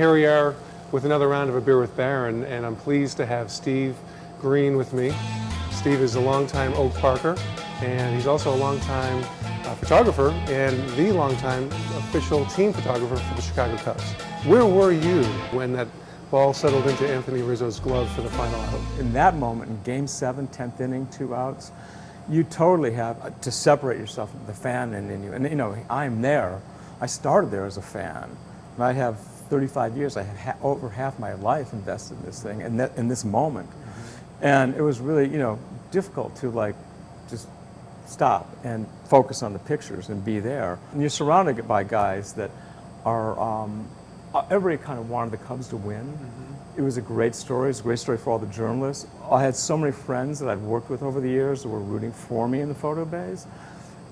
here we are with another round of A Beer with Baron, and I'm pleased to have Steve Green with me. Steve is a longtime Oak Parker, and he's also a longtime photographer and the longtime official team photographer for the Chicago Cubs. Where were you when that ball settled into Anthony Rizzo's glove for the final out? In that moment, in Game 7, 10th inning, 2 outs, you totally have to separate yourself from the fan in you. And you know, I'm there. I started there as a fan. And I have 35 years. I had over half my life invested in this thing, and in this moment. Mm-hmm. And it was really, you know, difficult to like just stop and focus on the pictures and be there. And you're surrounded by guys that are, everybody kind of wanted the Cubs to win. Mm-hmm. It was a great story. It's a great story for all the journalists. I had so many friends that I've worked with over the years that were rooting for me in the photo bays.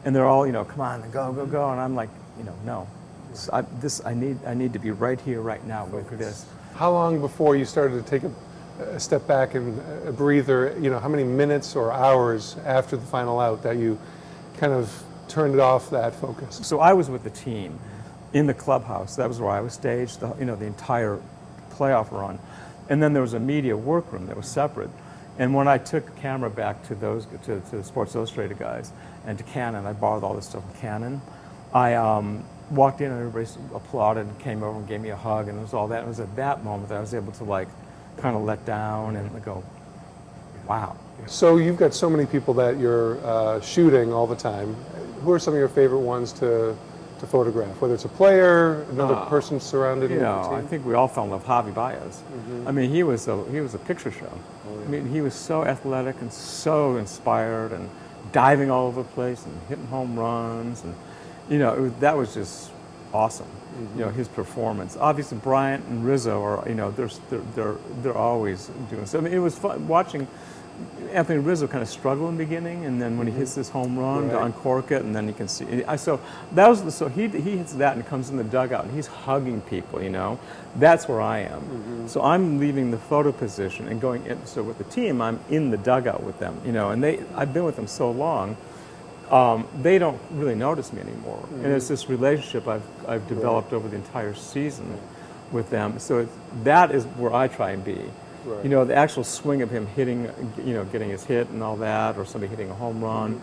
And they're all, you know, come on, go, go, go. And I'm like, you know, no. I need to be right here, right now with this. How long before you started to take a step back and a breather, you know, how many minutes or hours after the final out that you kind of turned it off, that focus? So I was with the team in the clubhouse. That was where I was staged, the entire playoff run. And then there was a media workroom that was separate. And when I took the camera back to the Sports Illustrated guys and to Canon, I borrowed all this stuff from Canon. I walked in and everybody applauded and came over and gave me a hug, and it was all that. It was at that moment that I was able to like kind of let down and go, wow. So you've got so many people that you're shooting all the time. Who are some of your favorite ones to photograph? Whether it's a player, another person surrounded with the team? I think we all fell in love with Javi Baez. Mm-hmm. I mean, he was a picture show. Oh, yeah. I mean, he was so athletic and so inspired and diving all over the place and hitting home runs, and you know, that was just awesome. Mm-hmm. You know, his performance. Obviously, Bryant and Rizzo are, you know, they're always doing so. I mean, it was fun watching Anthony Rizzo kind of struggle in the beginning, and then when he hits this home run to uncork it, and then you can see. He hits that and comes in the dugout and he's hugging people. You know, that's where I am. Mm-hmm. So I'm leaving the photo position and going in. So with the team, I'm in the dugout with them. You know, and I've been with them so long. They don't really notice me anymore, and it's this relationship I've developed over the entire season with them. So that is where I try and be. Right. You know, the actual swing of him hitting, you know, getting his hit and all that, or somebody hitting a home run,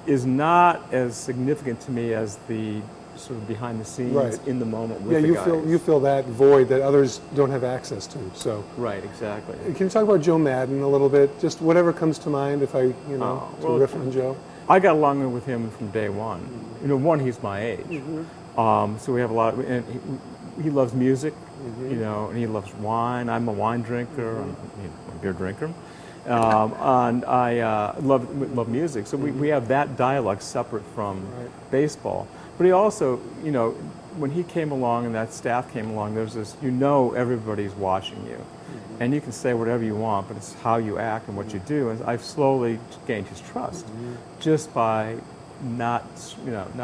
is not as significant to me as the sort of behind the scenes in the moment with the guys. You feel that void that others don't have access to. So right, exactly. Can you talk about Joe Maddon a little bit? Just whatever comes to mind. If I, to riff on Joe. I got along with him from day one. You know, he's my age, so we have a lot of, and he loves music, you know, and he loves wine. I'm a wine drinker, I'm a beer drinker, and I love music. So we have that dialogue separate from baseball. But he also, you know, when he came along and that staff came along, there's this, you know, everybody's watching you. And you can say whatever you want, but it's how you act and what you do. And I've slowly gained his trust just by not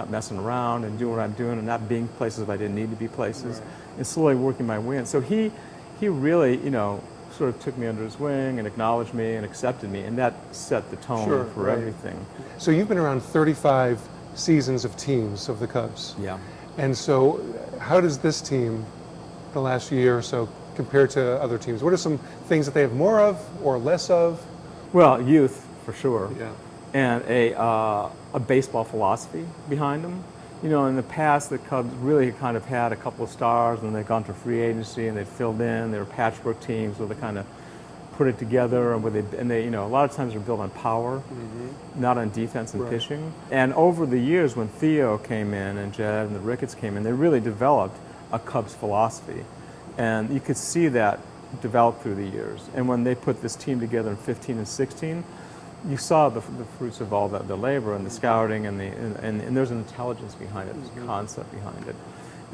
messing around and doing what I'm doing and not being places if I didn't need to be places, and slowly working my way in. So he really, you know, sort of took me under his wing and acknowledged me and accepted me, and that set the tone for everything. So you've been around 35 seasons of teams of the Cubs. Yeah. And so how does this team, the last year or so, compared to other teams? What are some things that they have more of or less of? Well, youth, for sure. Yeah. And a baseball philosophy behind them. You know, in the past, the Cubs really kind of had a couple of stars, and they'd gone to free agency, and they'd filled in. They were patchwork teams where they kind of put it together, and they, you know, a lot of times they're built on power, not on defense and pitching. And over the years, when Theo came in and Jed and the Ricketts came in, they really developed a Cubs philosophy. And you could see that develop through the years. And when they put this team together in 15 and 16, you saw the fruits of all the labor and the scouting and there's an intelligence behind it, there's a concept behind it.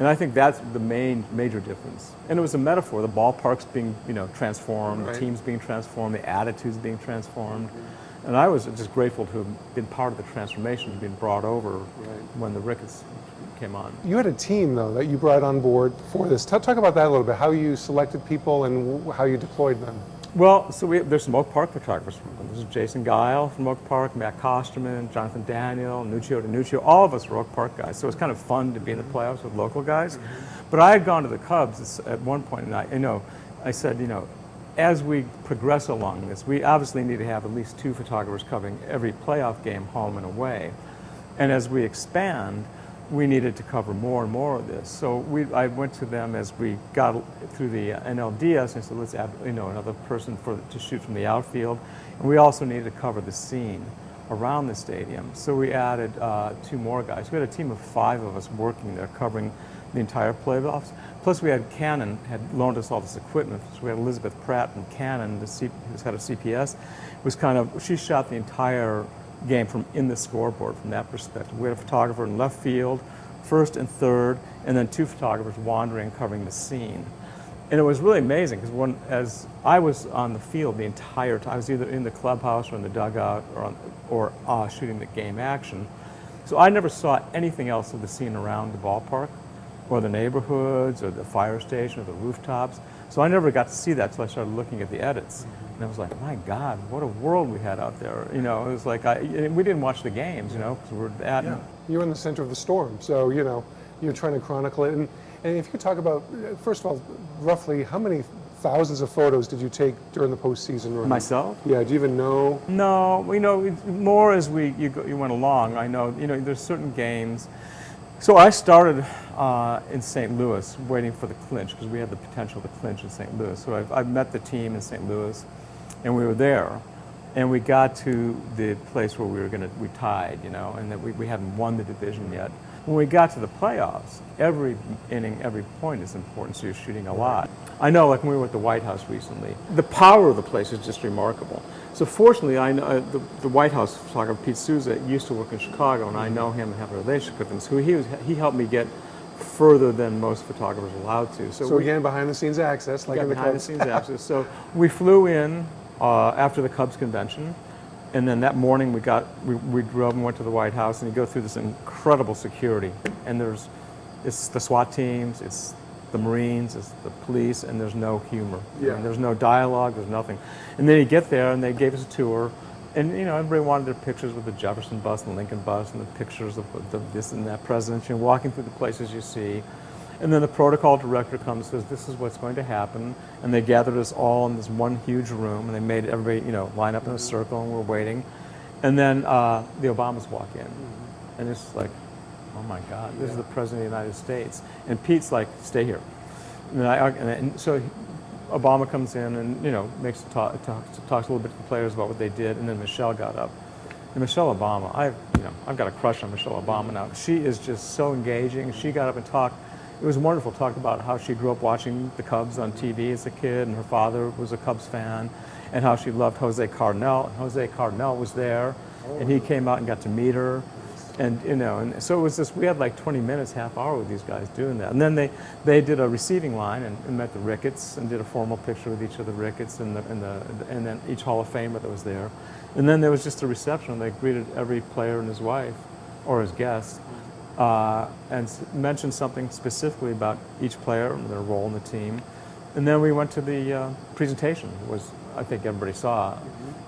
And I think that's the major difference. And it was a metaphor, the ballpark's being, you know, transformed, the team's being transformed, the attitude's being transformed. And I was just grateful to have been part of the transformation, being brought over when the Ricketts came on. You had a team, though, that you brought on board for this. Talk about that a little bit, how you selected people and how you deployed them. Well, so there's some Oak Park photographers. This is Jason Guile from Oak Park, Matt Kosterman, Jonathan Daniel, Nuccio DiNuccio. All of us are Oak Park guys, so it's kind of fun to be in the playoffs with local guys. But I had gone to the Cubs at one point, and I said, as we progress along this, we obviously need to have at least 2 photographers covering every playoff game, home and away. And as we expand, we needed to cover more and more of this. So I went to them as we got through the NLDS and said, let's add another person to shoot from the outfield. And we also needed to cover the scene around the stadium. So we added 2 more guys. We had a team of 5 of us working there covering the entire playoffs. Plus we had Canon had loaned us all this equipment. So we had Elizabeth Pratt from Canon, who was head of CPS. She shot the entire game from in the scoreboard from that perspective. We had a photographer in left field, first and third, and then 2 photographers wandering, covering the scene. And it was really amazing because as I was on the field the entire time, I was either in the clubhouse or in the dugout or shooting the game action. So I never saw anything else of the scene around the ballpark or the neighborhoods or the fire station or the rooftops. So I never got to see that until I started looking at the edits. And I was like, my God, what a world we had out there. It was like, we didn't watch the games, because we were at. Yeah. You're in the center of the storm, so, you're trying to chronicle it. And if you could talk about, first of all, roughly how many thousands of photos did you take during the postseason run? Myself? Yeah, do you even know? No, more as you went along. I know, there's certain games. So I started in St. Louis waiting for the clinch because we had the potential to clinch in St. Louis. So I've met the team in St. Louis, and we were there. And we got to the place where we tied, and that we hadn't won the division yet. When we got to the playoffs, every inning, every point is important, so you're shooting a lot. I know, like when we were at the White House recently, the power of the place is just remarkable. So fortunately, I know the White House photographer, Pete Souza, used to work in Chicago, and I know him and have a relationship with him. So he helped me get further than most photographers are allowed to. So again, behind-the-scenes access, like in the Cubs. Behind-the-scenes access. So we flew in after the Cubs convention, and then that morning we drove and went to the White House, and you go through this incredible security, and it's the SWAT teams, it's the Marines, it's the police, and there's no humor. Yeah. There's no dialogue, there's nothing. And then you get there, and they gave us a tour, and everybody wanted their pictures with the Jefferson bus and the Lincoln bus, and the pictures of this and that president. You're walking through the places you see. And then the protocol director comes and says, this is what's going to happen. And they gathered us all in this one huge room, and they made everybody, line up in a circle, and we're waiting. And then the Obamas walk in. And it's like, oh my God, this is the President of the United States. And Pete's like, stay here. And so Obama comes in and, talks a little bit to the players about what they did. And then Michelle got up. And Michelle Obama, I've got a crush on Michelle Obama now. She is just so engaging. She got up and talked. It was wonderful. Talked about how she grew up watching the Cubs on TV as a kid, and her father was a Cubs fan, and how she loved Jose Cardinal. And Jose Cardinal was there, and he came out and got to meet her. And and so it was just, we had like 20 minutes, half hour with these guys doing that. And then they did a receiving line and met the Ricketts and did a formal picture with each of the Ricketts and then each Hall of Famer that was there. And then there was just a reception. They greeted every player and his wife or his guest and mentioned something specifically about each player and their role in the team. And then we went to the presentation, was I think everybody saw.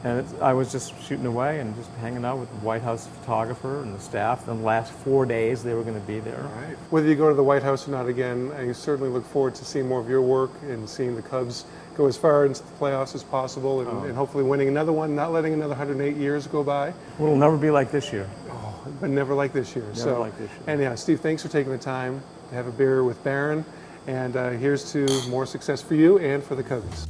And I was just shooting away and just hanging out with the White House photographer and the staff. And the last 4 days they were going to be there. Right. Whether you go to the White House or not again, I certainly look forward to seeing more of your work and seeing the Cubs go as far into the playoffs as possible and hopefully winning another one, not letting another 108 years go by. Well, it'll never be like this year. Oh, but never like this year. Never like this year. And yeah, Steve, thanks for taking the time to have a beer with Barron. And here's to more success for you and for the Cubs.